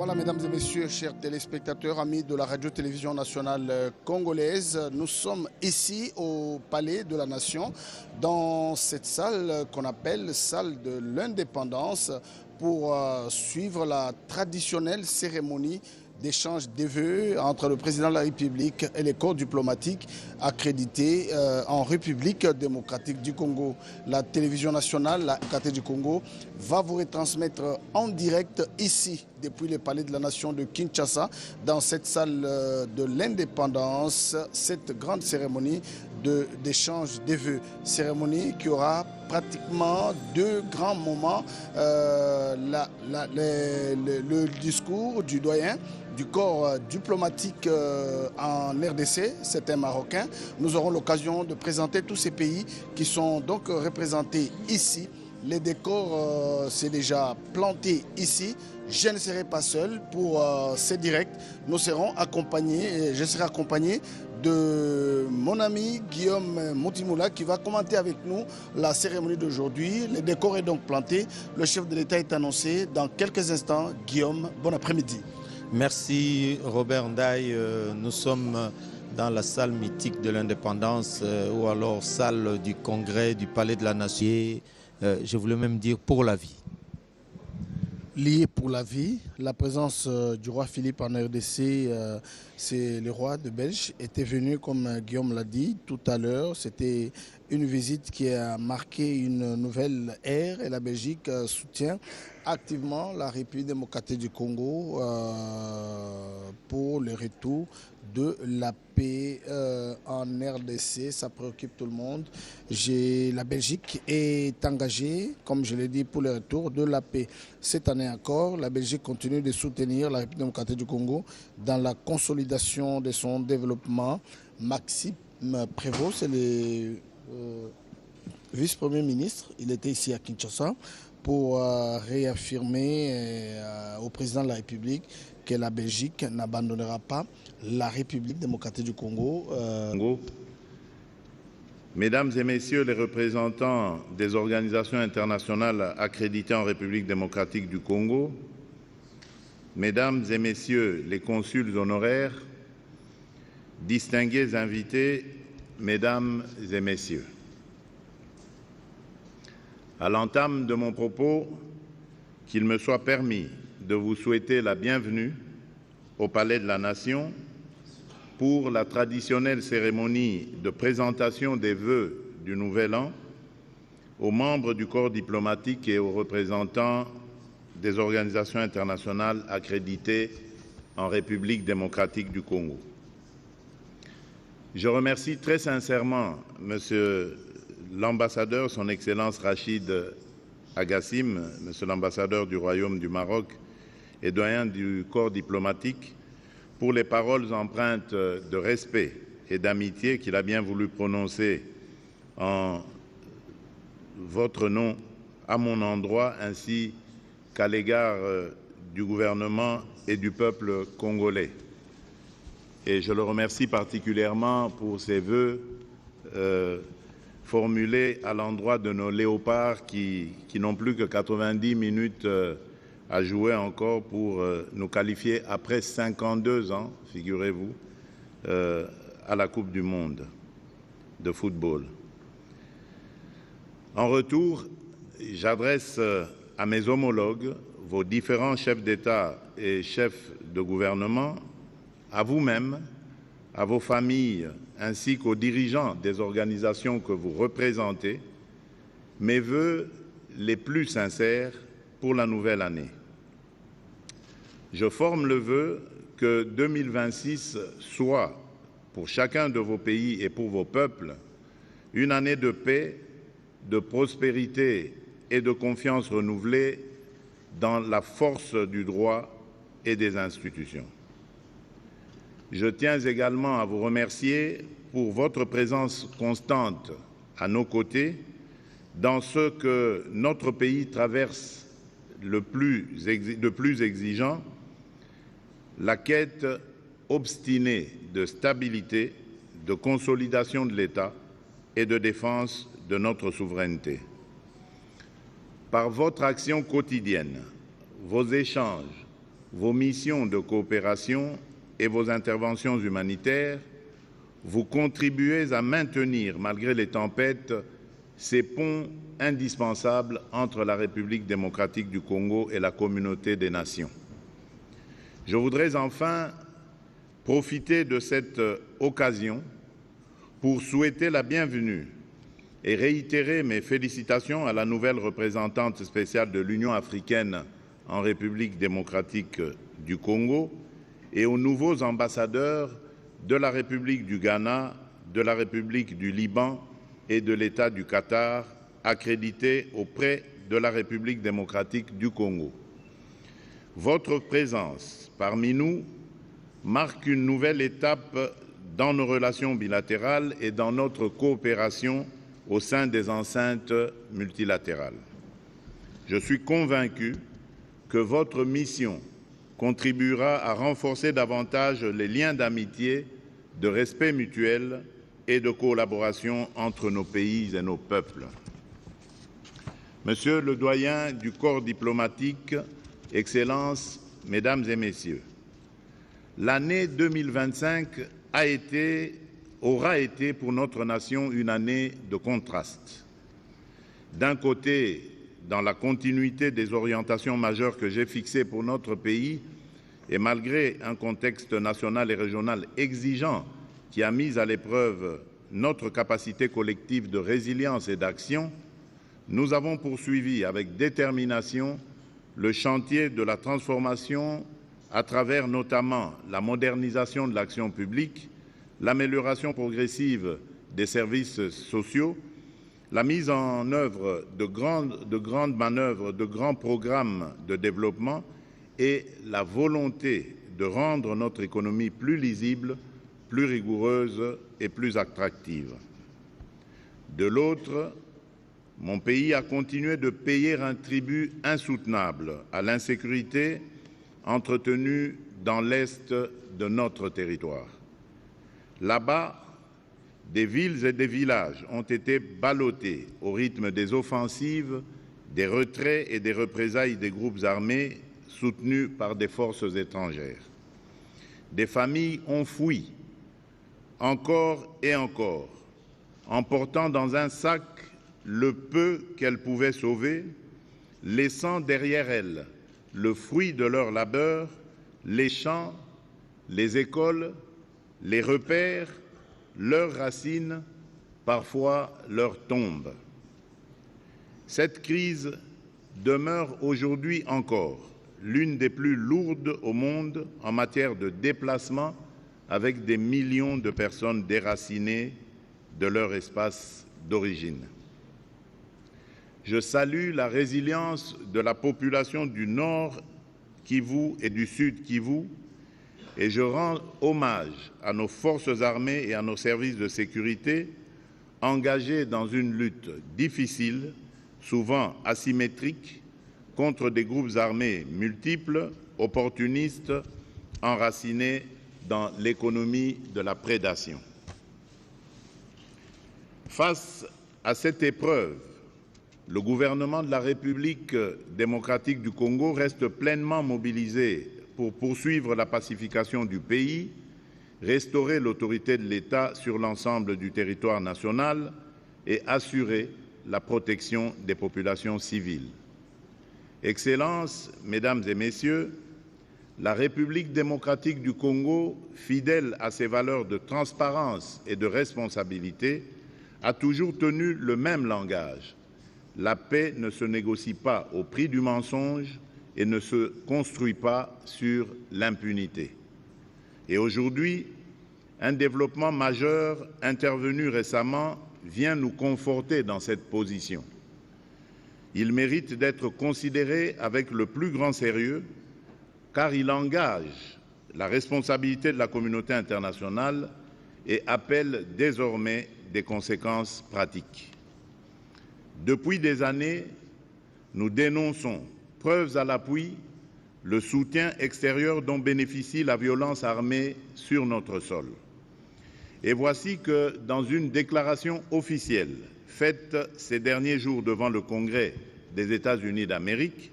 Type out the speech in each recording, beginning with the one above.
Voilà, mesdames et messieurs, chers téléspectateurs, amis de la radio-télévision nationale congolaise, nous sommes ici au Palais de la Nation, dans cette salle qu'on appelle salle de l'indépendance, pour suivre la traditionnelle cérémonie d'échange des vœux entre le président de la République et les corps diplomatiques accrédités en République démocratique du Congo. La télévision nationale, la RT du Congo, va vous retransmettre en direct ici, depuis le Palais de la Nation de Kinshasa, dans cette salle de l'indépendance, cette grande cérémonie d'échange des vœux. Cérémonie qui aura pratiquement deux grands moments. Le discours du doyen du corps diplomatique en RDC, c'est un Marocain. Nous aurons l'occasion de présenter tous ces pays qui sont donc représentés ici. Les décors, c'est déjà planté ici. Je ne serai pas seul pour ces directs. Nous serons accompagnés, je serai accompagné de mon ami Guillaume Moutimula qui va commenter avec nous la cérémonie d'aujourd'hui. Le décor est donc planté. Le chef de l'État est annoncé dans quelques instants. Guillaume, bon après-midi. Merci Robert Ndaye. Nous sommes dans la salle mythique de l'indépendance ou alors salle du congrès du Palais de la Nation. Je voulais même dire pour la vie. Lié pour la vie, la présence du roi Philippe en RDC, c'est le roi de Belgique, était venu, comme Guillaume l'a dit tout à l'heure. C'était une visite qui a marqué une nouvelle ère et la Belgique soutient activement la République démocratique du Congo pour le retour de la paix en RDC. Ça préoccupe tout le monde. La Belgique est engagée, comme je l'ai dit, pour le retour de la paix. Cette année encore, la Belgique continue de soutenir la République démocratique du Congo dans la consolidation de son développement. Maxime Prévost, c'est le vice-premier ministre. Il était ici à Kinshasa pour réaffirmer au président de la République que la Belgique n'abandonnera pas la République démocratique du Congo. Mesdames et messieurs les représentants des organisations internationales accréditées en République démocratique du Congo, mesdames et messieurs les consuls honoraires, distingués invités, mesdames et messieurs. À l'entame de mon propos, qu'il me soit permis de vous souhaiter la bienvenue au Palais de la Nation pour la traditionnelle cérémonie de présentation des vœux du Nouvel An aux membres du corps diplomatique et aux représentants des organisations internationales accréditées en République démocratique du Congo. Je remercie très sincèrement Monsieur l'ambassadeur, son Excellence Rachid Agassim, Monsieur l'ambassadeur du Royaume du Maroc et doyen du corps diplomatique, pour les paroles empreintes de respect et d'amitié qu'il a bien voulu prononcer en votre nom à mon endroit ainsi qu'à l'égard du gouvernement et du peuple congolais. Et je le remercie particulièrement pour ses vœux formulés à l'endroit de nos léopards qui n'ont plus que 90 minutes à jouer encore pour nous qualifier après 52 ans, figurez-vous, à la Coupe du Monde de football. En retour, j'adresse à mes homologues, vos différents chefs d'État et chefs de gouvernement, à vous-même, à vos familles, ainsi qu'aux dirigeants des organisations que vous représentez, mes vœux les plus sincères pour la nouvelle année. Je forme le vœu que 2026 soit, pour chacun de vos pays et pour vos peuples, une année de paix, de prospérité et de confiance renouvelée dans la force du droit et des institutions. Je tiens également à vous remercier pour votre présence constante à nos côtés dans ce que notre pays traverse de plus exigeant, la quête obstinée de stabilité, de consolidation de l'État et de défense de notre souveraineté. Par votre action quotidienne, vos échanges, vos missions de coopération et vos interventions humanitaires, vous contribuez à maintenir, malgré les tempêtes, ces ponts indispensables entre la République démocratique du Congo et la communauté des nations. Je voudrais enfin profiter de cette occasion pour souhaiter la bienvenue et réitérer mes félicitations à la nouvelle représentante spéciale de l'Union africaine en République démocratique du Congo et aux nouveaux ambassadeurs de la République du Ghana, de la République du Liban et de l'État du Qatar, accrédités auprès de la République démocratique du Congo. Votre présence parmi nous marque une nouvelle étape dans nos relations bilatérales et dans notre coopération au sein des enceintes multilatérales. Je suis convaincu que votre mission contribuera à renforcer davantage les liens d'amitié, de respect mutuel et de collaboration entre nos pays et nos peuples. Monsieur le doyen du corps diplomatique, Excellences, Mesdames et Messieurs, l'année 2025 aura été pour notre nation une année de contraste. D'un côté, dans la continuité des orientations majeures que j'ai fixées pour notre pays, et malgré un contexte national et régional exigeant qui a mis à l'épreuve notre capacité collective de résilience et d'action, nous avons poursuivi avec détermination le chantier de la transformation à travers notamment la modernisation de l'action publique, l'amélioration progressive des services sociaux, la mise en œuvre de grandes manœuvres, de grands programmes de développement et la volonté de rendre notre économie plus lisible, plus rigoureuse et plus attractive. De l'autre, mon pays a continué de payer un tribut insoutenable à l'insécurité entretenue dans l'est de notre territoire. Là-bas, des villes et des villages ont été ballottés au rythme des offensives, des retraits et des représailles des groupes armés soutenus par des forces étrangères. Des familles ont fui, encore et encore, emportant dans un sac le peu qu'elles pouvaient sauver, laissant derrière elles le fruit de leur labeur, les champs, les écoles, les repères, leurs racines, parfois leurs tombes. Cette crise demeure aujourd'hui encore l'une des plus lourdes au monde en matière de déplacement, avec des millions de personnes déracinées de leur espace d'origine. Je salue la résilience de la population du Nord Kivu et du Sud Kivu et je rends hommage à nos forces armées et à nos services de sécurité engagés dans une lutte difficile, souvent asymétrique, contre des groupes armés multiples, opportunistes, enracinés dans l'économie de la prédation. Face à cette épreuve, le gouvernement de la République démocratique du Congo reste pleinement mobilisé pour poursuivre la pacification du pays, restaurer l'autorité de l'État sur l'ensemble du territoire national et assurer la protection des populations civiles. Excellences, Mesdames et Messieurs, la République démocratique du Congo, fidèle à ses valeurs de transparence et de responsabilité, a toujours tenu le même langage. La paix ne se négocie pas au prix du mensonge et ne se construit pas sur l'impunité. Et aujourd'hui, un développement majeur intervenu récemment vient nous conforter dans cette position. Il mérite d'être considéré avec le plus grand sérieux car il engage la responsabilité de la communauté internationale et appelle désormais des conséquences pratiques. Depuis des années, nous dénonçons, preuves à l'appui, le soutien extérieur dont bénéficie la violence armée sur notre sol. Et voici que, dans une déclaration officielle faite ces derniers jours devant le Congrès des États-Unis d'Amérique,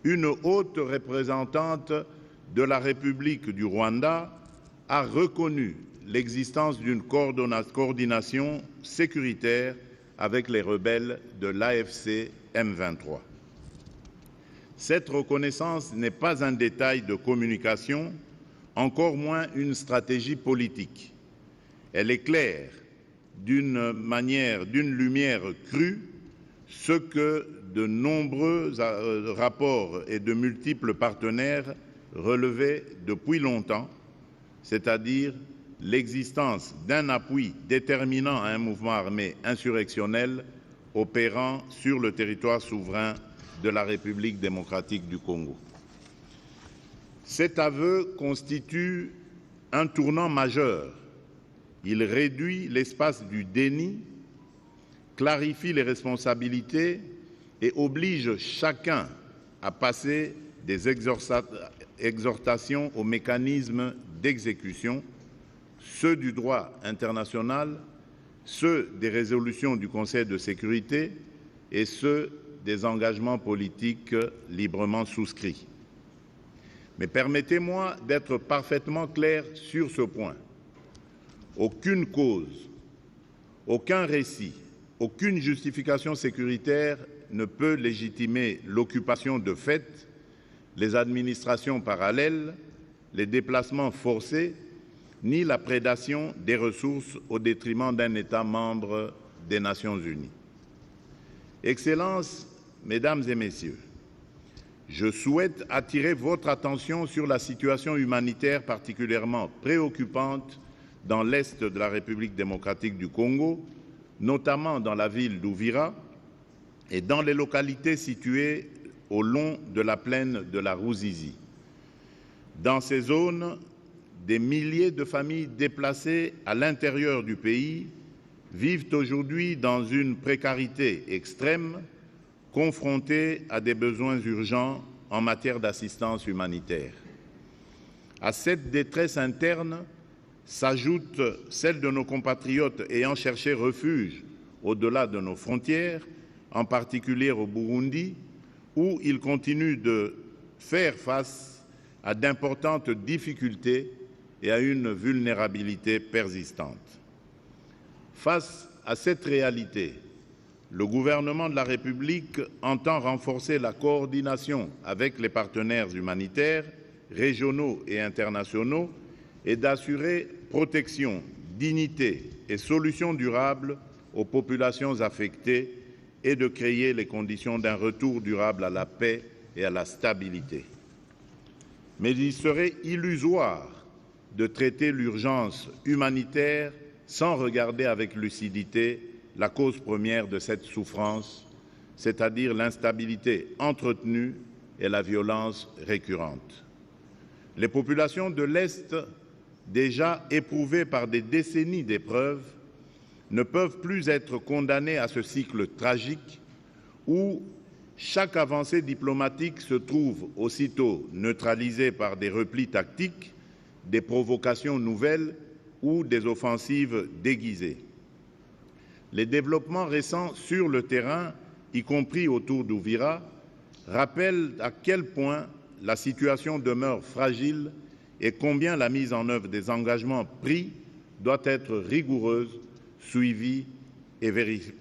une haute représentante de la République du Rwanda a reconnu l'existence d'une coordination sécuritaire avec les rebelles de l'AFC M23. Cette reconnaissance n'est pas un détail de communication, encore moins une stratégie politique. Elle éclaire d'une lumière crue ce que de nombreux rapports et de multiples partenaires relevaient depuis longtemps, c'est-à-dire l'existence d'un appui déterminant à un mouvement armé insurrectionnel opérant sur le territoire souverain de la République démocratique du Congo. Cet aveu constitue un tournant majeur. Il réduit l'espace du déni, clarifie les responsabilités et oblige chacun à passer des exhortations aux mécanismes d'exécution, ceux du droit international, ceux des résolutions du Conseil de sécurité et ceux des engagements politiques librement souscrits. Mais permettez-moi d'être parfaitement clair sur ce point. Aucune cause, aucun récit, aucune justification sécuritaire ne peut légitimer l'occupation de fait, les administrations parallèles, les déplacements forcés, ni la prédation des ressources au détriment d'un État membre des Nations Unies. Excellences, Mesdames et Messieurs, je souhaite attirer votre attention sur la situation humanitaire particulièrement préoccupante dans l'est de la République démocratique du Congo, notamment dans la ville d'Uvira et dans les localités situées au long de la plaine de la Ruzizi. Dans ces zones, des milliers de familles déplacées à l'intérieur du pays vivent aujourd'hui dans une précarité extrême, confrontées à des besoins urgents en matière d'assistance humanitaire. À cette détresse interne s'ajoute celle de nos compatriotes ayant cherché refuge au-delà de nos frontières, en particulier au Burundi, où ils continuent de faire face à d'importantes difficultés et à une vulnérabilité persistante. Face à cette réalité, le gouvernement de la République entend renforcer la coordination avec les partenaires humanitaires, régionaux et internationaux et d'assurer protection, dignité et solutions durables aux populations affectées et de créer les conditions d'un retour durable à la paix et à la stabilité. Mais il serait illusoire de traiter l'urgence humanitaire sans regarder avec lucidité la cause première de cette souffrance, c'est-à-dire l'instabilité entretenue et la violence récurrente. Les populations de l'Est, déjà éprouvées par des décennies d'épreuves, ne peuvent plus être condamnées à ce cycle tragique où chaque avancée diplomatique se trouve aussitôt neutralisée par des replis tactiques, des provocations nouvelles ou des offensives déguisées. Les développements récents sur le terrain, y compris autour d'Uvira, rappellent à quel point la situation demeure fragile et combien la mise en œuvre des engagements pris doit être rigoureuse, suivie et vérifiée.